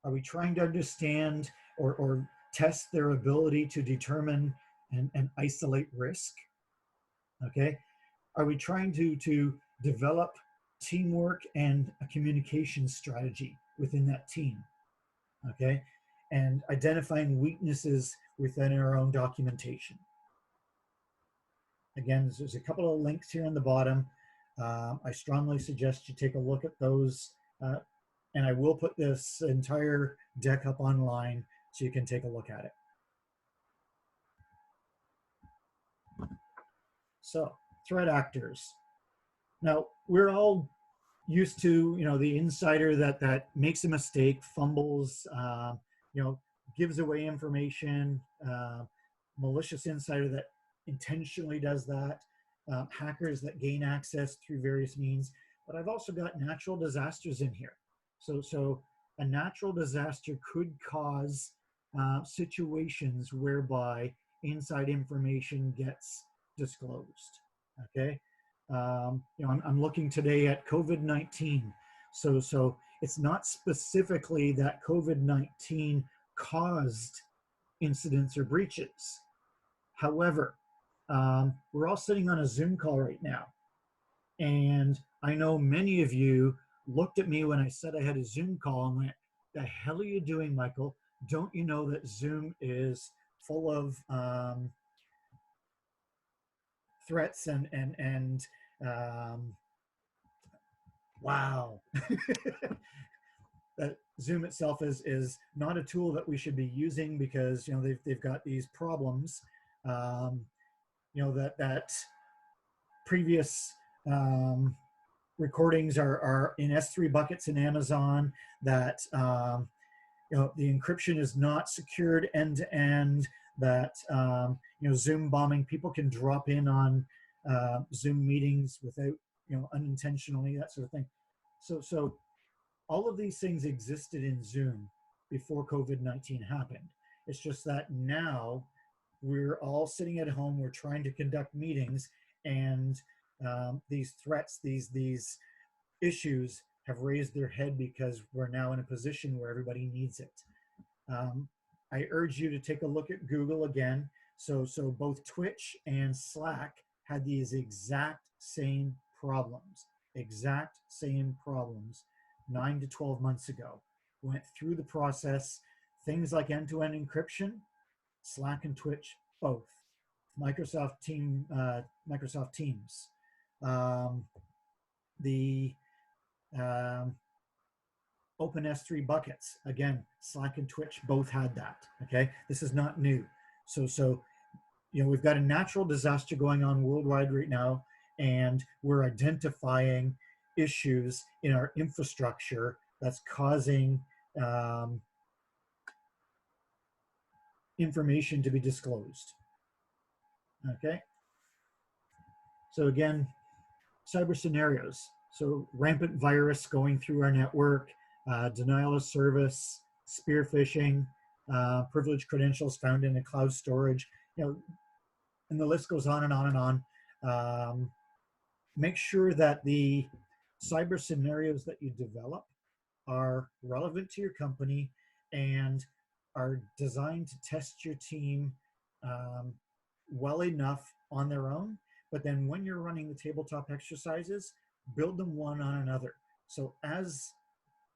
Are we trying to understand or test their ability to determine and isolate risk? Okay. Are we trying to develop teamwork and a communication strategy within that team? Okay. And identifying weaknesses within our own documentation. Again, there's a couple of links here on the bottom. I strongly suggest you take a look at those. And I will put this entire deck up online so you can take a look at it. So, threat actors. Now, we're all used to, the insider that makes a mistake, fumbles, gives away information, malicious insider that intentionally does that, hackers that gain access through various means. But I've also got natural disasters in here. So a natural disaster could cause situations whereby inside information gets disclosed. Okay, I'm looking today at COVID-19. So it's not specifically that COVID-19 caused incidents or breaches. However, we're all sitting on a Zoom call right now, and I know many of you looked at me when I said I had a Zoom call and went, "The hell are you doing, Michael? Don't you know that Zoom is full of threats and wow." That Zoom itself is not a tool that we should be using because they've got these problems. That previous recordings are in S3 buckets in Amazon. That the encryption is not secured end to end. That Zoom bombing, people can drop in on Zoom meetings without unintentionally, that sort of thing. So all of these things existed in Zoom before COVID-19 happened. It's just that now we're all sitting at home, we're trying to conduct meetings, and these threats, these issues have raised their head because we're now in a position where everybody needs it. I urge you to take a look at Google again. So both Twitch and Slack had these exact same problems 9 to 12 months ago. Went through the process, things like end-to-end encryption, Slack and Twitch, both. Microsoft Teams, the Open S3 buckets, again, Slack and Twitch both had that. Okay, this is not new. So we've got a natural disaster going on worldwide right now, and we're identifying issues in our infrastructure that's causing information to be disclosed. Okay, so again, cyber scenarios. So rampant virus going through our network, denial of service, spear phishing, privileged credentials found in the cloud storage, and the list goes on and on and on. Make sure that the cyber scenarios that you develop are relevant to your company and are designed to test your team well enough on their own. But then when you're running the tabletop exercises, build them one on another. So as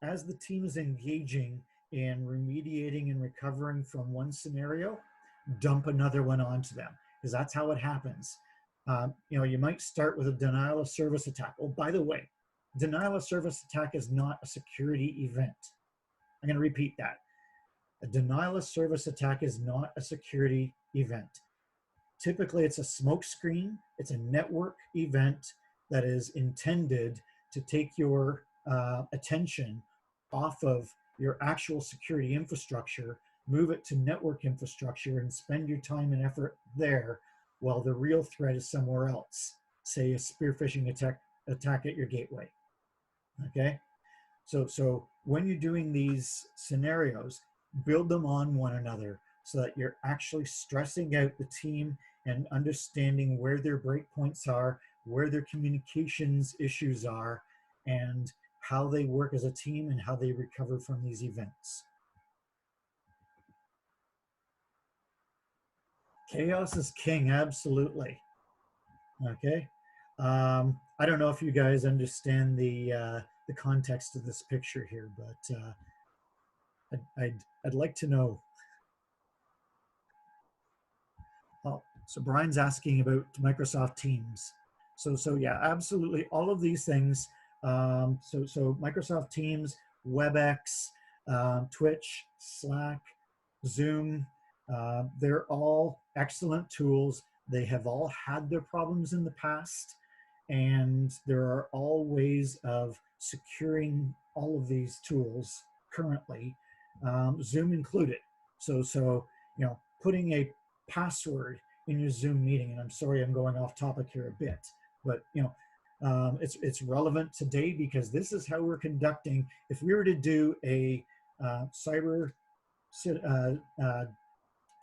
the team is engaging in remediating and recovering from one scenario, dump another one onto them, because that's how it happens. You might start with a denial of service attack. Oh, by the way, denial of service attack is not a security event. I'm going to repeat that. A denial of service attack is not a security event. Typically, it's a smoke screen. It's a network event that is intended to take your attention off of your actual security infrastructure, move it to network infrastructure, and spend your time and effort there while the real threat is somewhere else, say a spear phishing attack at your gateway. Okay? So when you're doing these scenarios, build them on one another so that you're actually stressing out the team and understanding where their breakpoints are, where their communications issues are, and how they work as a team and how they recover from these events. Chaos is king, absolutely. Okay. I don't know if you guys understand the context of this picture here, but I'd like to know. Oh, so Brian's asking about Microsoft Teams. So yeah, absolutely. All of these things. So Microsoft Teams, WebEx, Twitch, Slack, Zoom, they're all excellent tools. They have all had their problems in the past, and there are all ways of securing all of these tools currently, Zoom included. So putting a password in your Zoom meeting, and I'm sorry I'm going off topic here a bit, but it's relevant today because this is how we're conducting. If we were to do a cyber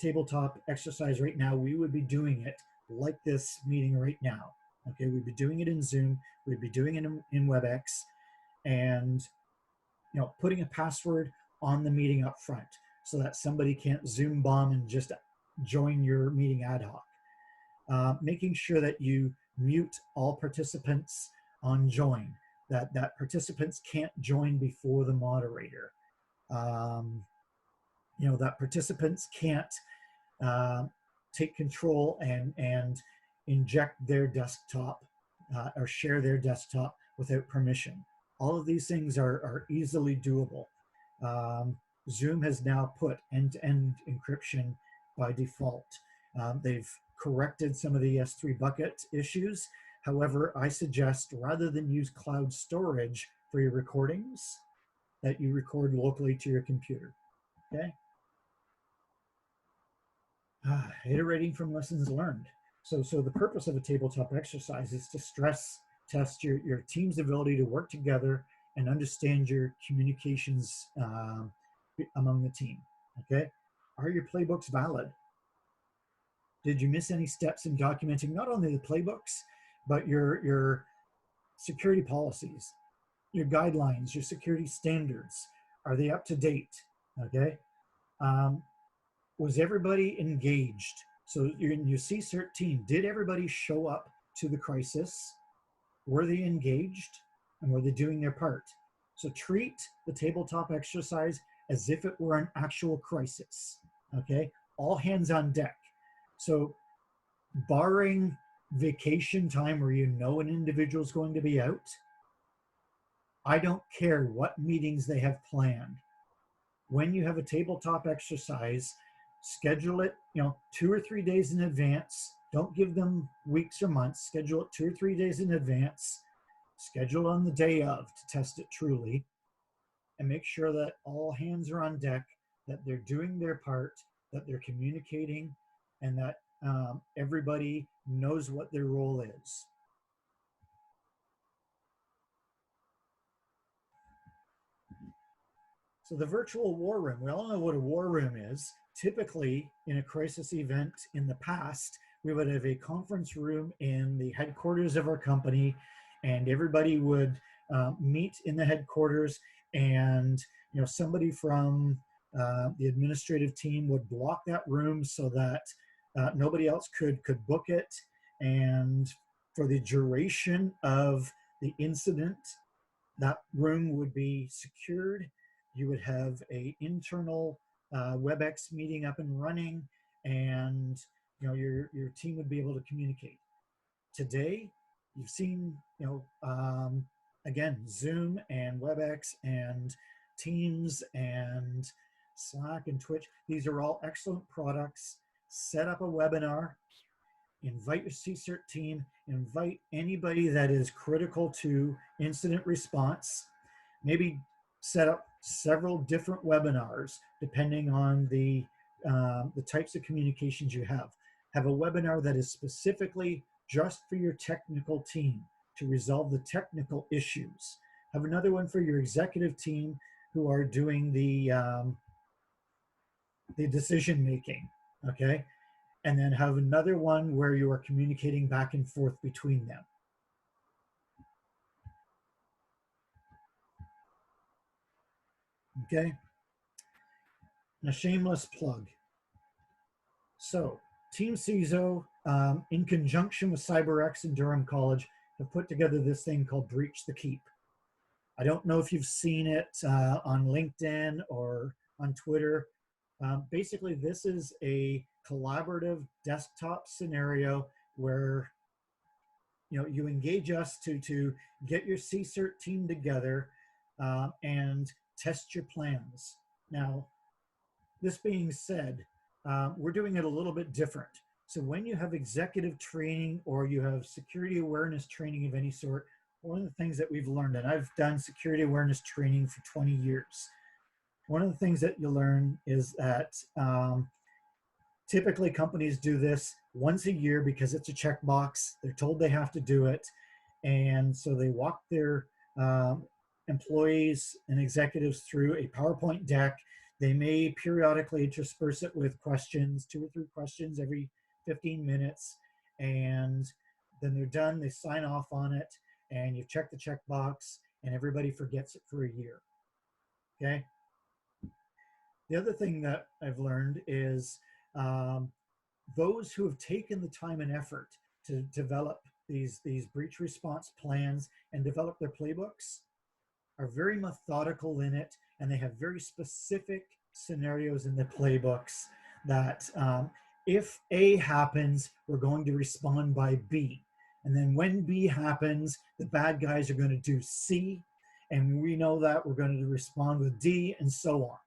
tabletop exercise right now, we would be doing it like this meeting right now. Okay, we'd be doing it in Zoom, we'd be doing it in WebEx, and putting a password on the meeting up front so that somebody can't Zoom bomb and just join your meeting ad hoc. Making sure that you mute all participants on join, that participants can't join before the moderator. That participants can't take control and inject their desktop or share their desktop without permission. All of these things are easily doable. Zoom has now put end-to-end encryption by default. They've corrected some of the S3 bucket issues. However, I suggest rather than use cloud storage for your recordings, that you record locally to your computer. Okay. Iterating from lessons learned. So the purpose of a tabletop exercise is to stress test your team's ability to work together and understand your communications among the team. Okay. Are your playbooks valid? Did you miss any steps in documenting not only the playbooks, but your security policies, your guidelines, your security standards? Are they up to date? Okay. Was everybody engaged? So in your CSERT team, did everybody show up to the crisis? Were they engaged? And were they doing their part? So treat the tabletop exercise as if it were an actual crisis. Okay. All hands on deck. So barring vacation time where an individual is going to be out, I don't care what meetings they have planned. When you have a tabletop exercise, schedule it 2 or 3 days in advance. Don't give them weeks or months. Schedule it 2 or 3 days in advance. Schedule on the day of to test it truly, and make sure that all hands are on deck, that they're doing their part, that they're communicating, and that everybody knows what their role is. So the virtual war room, we all know what a war room is. Typically, in a crisis event in the past, we would have a conference room in the headquarters of our company, and everybody would meet in the headquarters, and somebody from the administrative team would block that room so that nobody else could book it. And for the duration of the incident, that room would be secured. You would have a internal WebEx meeting up and running, and your team would be able to communicate. Today, you've seen again, Zoom and WebEx and Teams and Slack and Twitch. These are all excellent products. Set up a webinar. Invite your CSERT team. Invite anybody that is critical to incident response. Maybe set up several different webinars depending on the types of communications you have. Have a webinar that is specifically just for your technical team to resolve the technical issues. Have another one for your executive team who are doing the decision making, okay? And then have another one where you are communicating back and forth between them. Okay? And a shameless plug. So, Team CISO, in conjunction with CyberX and Durham College, have put together this thing called Breach the Keep. I don't know if you've seen it on LinkedIn or on Twitter. Basically, this is a collaborative desktop scenario where you engage us to get your CSERT team together and test your plans. Now, this being said, we're doing it a little bit different. So when you have executive training or you have security awareness training of any sort, one of the things that we've learned, and I've done security awareness training for 20 years, one of the things that you learn is that typically companies do this once a year because it's a checkbox. They're told they have to do it. And so they walk their employees and executives through a PowerPoint deck. They may periodically intersperse it with questions, 2 or 3 questions every 15 minutes. And then they're done, they sign off on it, and you check the checkbox, and everybody forgets it for a year. Okay? The other thing that I've learned is those who have taken the time and effort to develop these breach response plans and develop their playbooks are very methodical in it, and they have very specific scenarios in the playbooks that if A happens, we're going to respond by B. And then when B happens, the bad guys are going to do C, and we know that we're going to respond with D, and so on.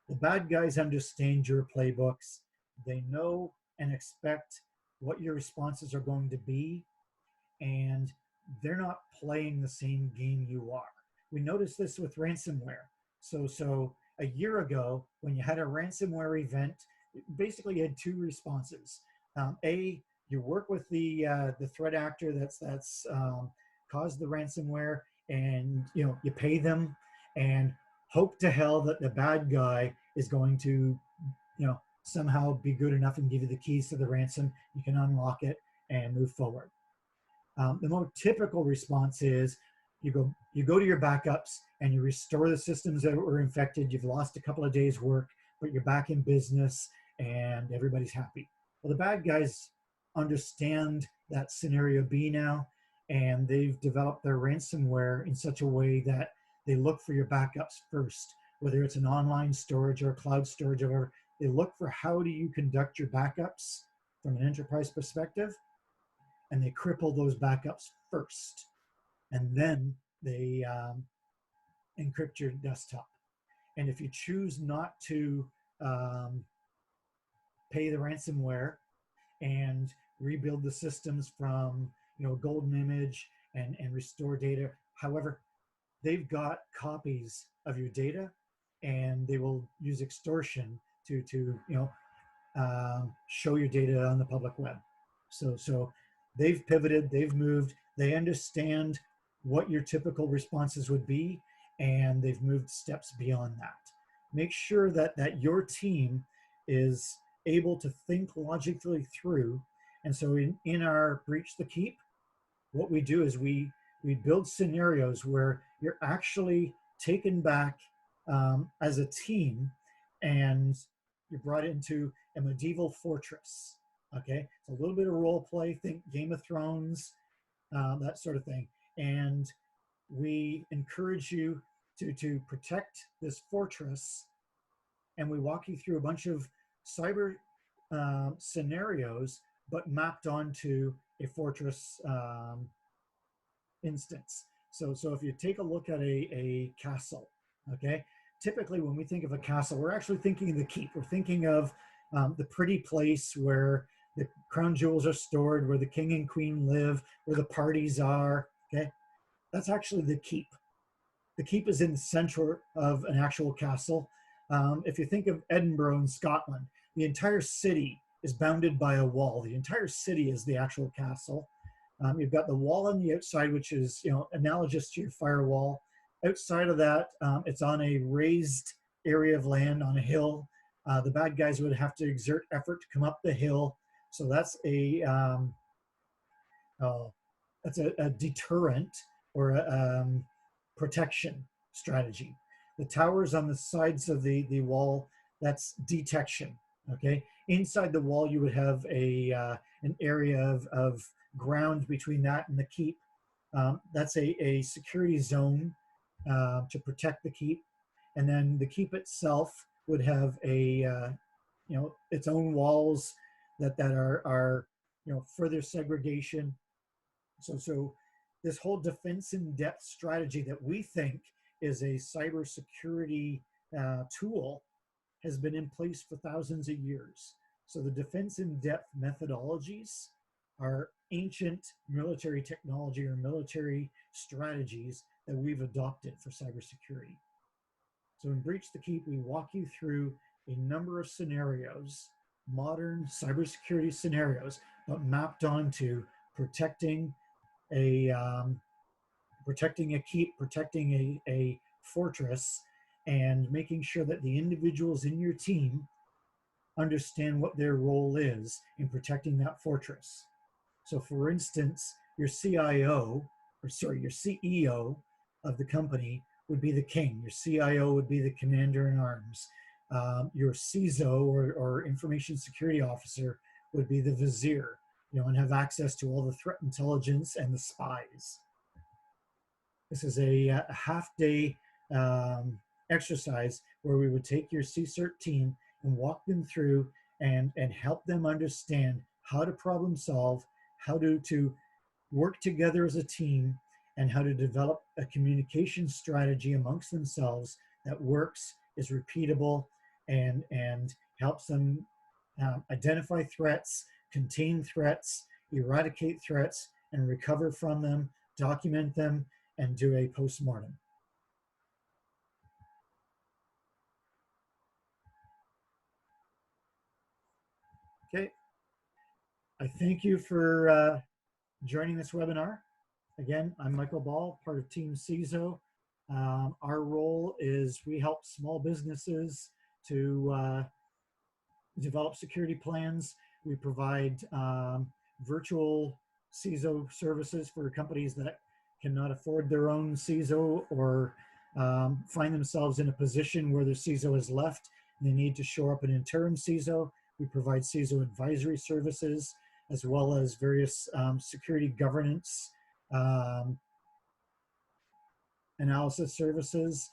The bad guys understand your playbooks. They know and expect what your responses are going to be, and they're not playing the same game you are. We noticed this with ransomware. So a year ago, when you had a ransomware event, basically you had 2 responses. A, you work with the threat actor that's caused the ransomware, and you pay them, and hope to hell that the bad guy is going to somehow be good enough and give you the keys to the ransom. You can unlock it and move forward. The more typical response is you go to your backups and you restore the systems that were infected. You've lost a couple of days' work, but you're back in business and everybody's happy. Well, the bad guys understand that scenario B now, and they've developed their ransomware in such a way that they look for your backups first, whether it's an online storage or cloud storage or whatever. They look for how do you conduct your backups from an enterprise perspective, and they cripple those backups first. And then they encrypt your desktop. And if you choose not to pay the ransomware and rebuild the systems from a golden image and restore data, however, they've got copies of your data, and they will use extortion to show your data on the public web. So they've pivoted, they've moved, they understand what your typical responses would be, and they've moved steps beyond that. Make sure that your team is able to think logically through. And so in our Breach the Keep, what we do is we build scenarios where you're actually taken back as a team, and you're brought into a medieval fortress. Okay, it's a little bit of role play, think Game of Thrones, that sort of thing. And we encourage you to protect this fortress, and we walk you through a bunch of cyber scenarios, but mapped onto a fortress instance. So if you take a look at a castle, okay, typically when we think of a castle, we're actually thinking of the keep. We're thinking of the pretty place where the crown jewels are stored, where the king and queen live, where the parties are, okay? That's actually the keep. The keep is in the center of an actual castle. If you think of Edinburgh in Scotland, the entire city is bounded by a wall. The entire city is the actual castle. You've got the wall on the outside, which is analogous to your firewall. Outside of that, it's on a raised area of land on a hill. The bad guys would have to exert effort to come up the hill. So that's a deterrent or a protection strategy. The towers on the sides of the wall, that's detection. Okay, inside the wall you would have an area of ground between that and the keep. That's a security zone to protect the keep, and then the keep itself would have its own walls that are further segregation. So this whole defense in depth strategy that we think is a cybersecurity tool has been in place for thousands of years. So the defense in depth methodologies are ancient military technology or military strategies that we've adopted for cybersecurity. So in Breach the Keep, we walk you through a number of scenarios, modern cybersecurity scenarios, but mapped onto protecting a keep, protecting a fortress, and making sure that the individuals in your team understand what their role is in protecting that fortress. So for instance, your CEO of the company would be the king. Your CIO would be the commander in arms. Your CISO or information security officer would be the vizier, and have access to all the threat intelligence and the spies. This is a half-day exercise where we would take your CSIRT team and walk them through and help them understand how to problem solve, how to work together as a team, and how to develop a communication strategy amongst themselves that works, is repeatable, and helps them identify threats, contain threats, eradicate threats, and recover from them, document them, and do a post-mortem. Okay. I thank you for joining this webinar. Again, I'm Michael Ball, part of Team CISO. Our role is we help small businesses to develop security plans. We provide virtual CISO services for companies that cannot afford their own CISO or find themselves in a position where their CISO has left and they need to shore up an interim CISO. We provide CISO advisory services as well as various security governance analysis services.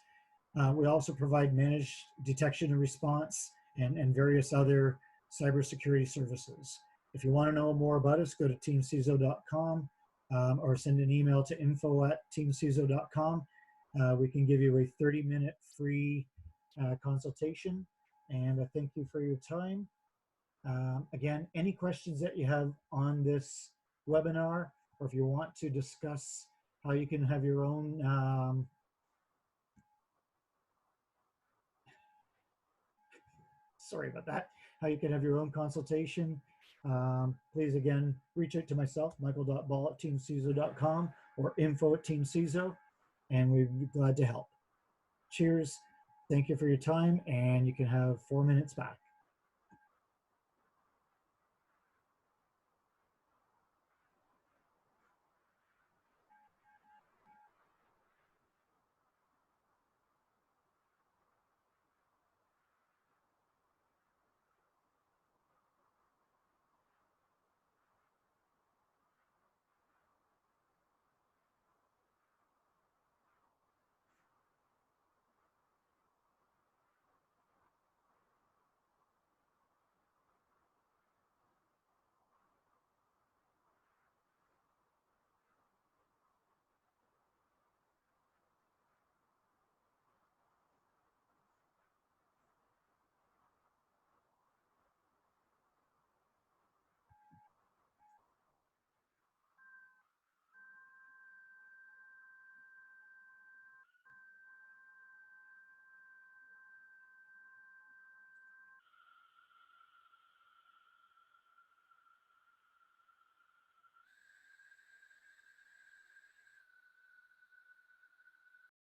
We also provide managed detection and response and various other cybersecurity services. If you want to know more about us, go to teamciso.com or send an email to info@teamciso.com. We can give you a 30-minute free consultation, and I thank you for your time. Again, any questions that you have on this webinar, or if you want to discuss how you can have your own sorry about that, how you can have your own consultation, please again reach out to myself, michael.ball@teamciso.com or info@teamciso, and we'd be glad to help. Cheers, thank you for your time, and you can have 4 minutes back.